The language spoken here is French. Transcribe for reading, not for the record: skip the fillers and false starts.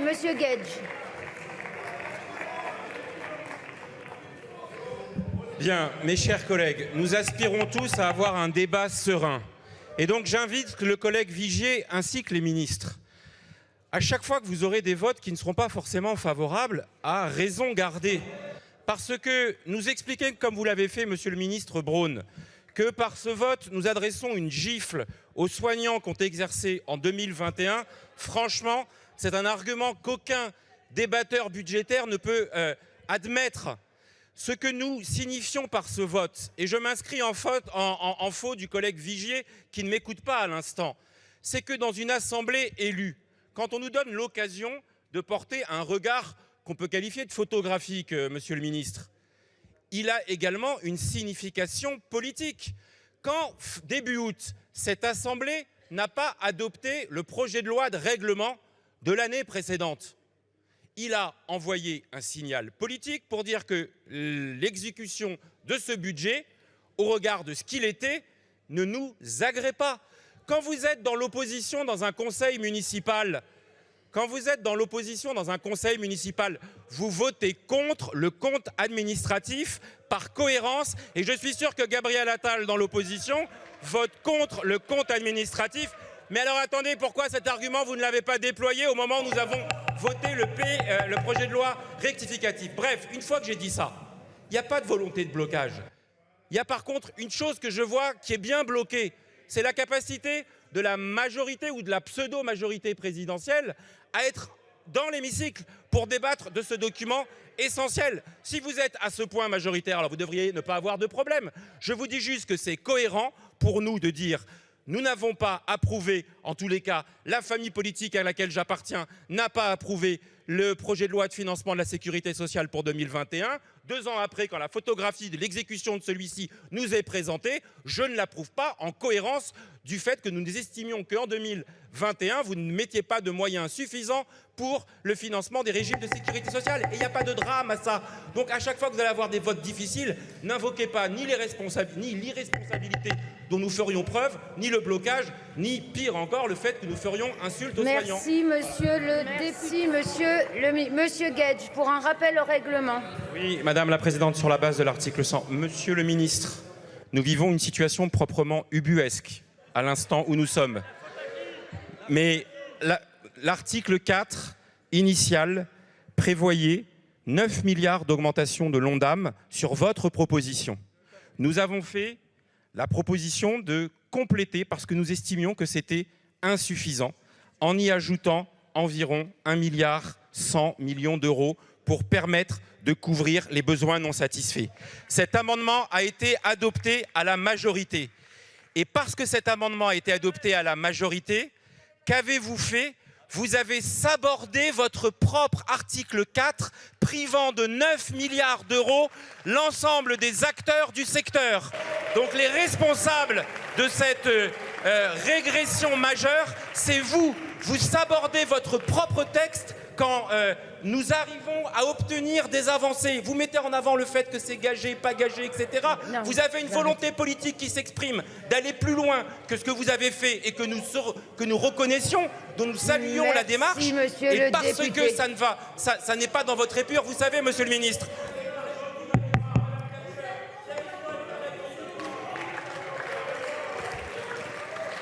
Monsieur Guedj. Bien, mes chers collègues, nous aspirons tous à avoir un débat serein. Et donc j'invite le collègue Vigier ainsi que les ministres. À chaque fois que vous aurez des votes qui ne seront pas forcément favorables, à raison garder. Parce que nous expliquer, comme vous l'avez fait, monsieur le ministre Braun, que par ce vote, nous adressons une gifle aux soignants qui ont exercé en 2021, franchement, c'est un argument qu'aucun débatteur budgétaire ne peut admettre. Ce que nous signifions par ce vote, et je m'inscris en faux du collègue Vigier qui ne m'écoute pas à l'instant, c'est que dans une assemblée élue, quand on nous donne l'occasion de porter un regard qu'on peut qualifier de photographique, monsieur le ministre, il a également une signification politique. Quand, début août, cette assemblée n'a pas adopté le projet de loi de règlement de l'année précédente, il a envoyé un signal politique pour dire que l'exécution de ce budget, au regard de ce qu'il était, ne nous agrée pas. Quand vous êtes dans l'opposition dans un conseil municipal, vous votez contre le compte administratif par cohérence. Et je suis sûr que Gabriel Attal, dans l'opposition, vote contre le compte administratif. Mais alors attendez, pourquoi cet argument, vous ne l'avez pas déployé au moment où nous avons voté le projet de loi rectificatif? Bref, une fois que j'ai dit ça, il n'y a pas de volonté de blocage. Il y a par contre une chose que je vois qui est bien bloquée, c'est la capacité de la majorité ou de la pseudo-majorité présidentielle à être dans l'hémicycle pour débattre de ce document essentiel. Si vous êtes à ce point majoritaire, alors vous devriez ne pas avoir de problème. Je vous dis juste que c'est cohérent pour nous de dire nous n'avons pas approuvé, en tous les cas, la famille politique à laquelle j'appartiens n'a pas approuvé le projet de loi de financement de la sécurité sociale pour 2021. 2 ans après, quand la photographie de l'exécution de celui-ci nous est présentée, je ne l'approuve pas en cohérence du fait que nous estimions qu'en 2021, vous ne mettiez pas de moyens suffisants pour le financement des régimes de sécurité sociale. Et il n'y a pas de drame à ça. Donc à chaque fois que vous allez avoir des votes difficiles, n'invoquez pas ni l'irresponsabilité dont nous ferions preuve, ni le blocage, ni pire encore, le fait que nous ferions insulte aux soignants. Merci, monsieur le député. Monsieur Guedj, pour un rappel au règlement. Oui, Madame la Présidente, sur la base de l'article 100. Monsieur le ministre, nous vivons une situation proprement ubuesque à l'instant où nous sommes. Mais l'article 4 initial prévoyait 9 milliards d'augmentation de l'ONDAM sur votre proposition. Nous avons fait la proposition de compléter parce que nous estimions que c'était insuffisant en y ajoutant environ 1,1 milliard d'euros pour permettre de couvrir les besoins non satisfaits. Cet amendement a été adopté à la majorité. Et parce que cet amendement a été adopté à la majorité, qu'avez-vous fait? Vous avez sabordé votre propre article 4, privant de 9 milliards d'euros l'ensemble des acteurs du secteur. Donc les responsables de cette régression majeure, c'est vous. Vous sabordez votre propre texte quand nous arrivons à obtenir des avancées. Vous mettez en avant le fait que c'est gagé, pas gagé, etc. Non, vous avez une volonté politique qui s'exprime d'aller plus loin que ce que vous avez fait et que nous reconnaissions, dont nous saluions la démarche. Et parce que ça n'est pas dans votre épure, vous savez, monsieur le ministre,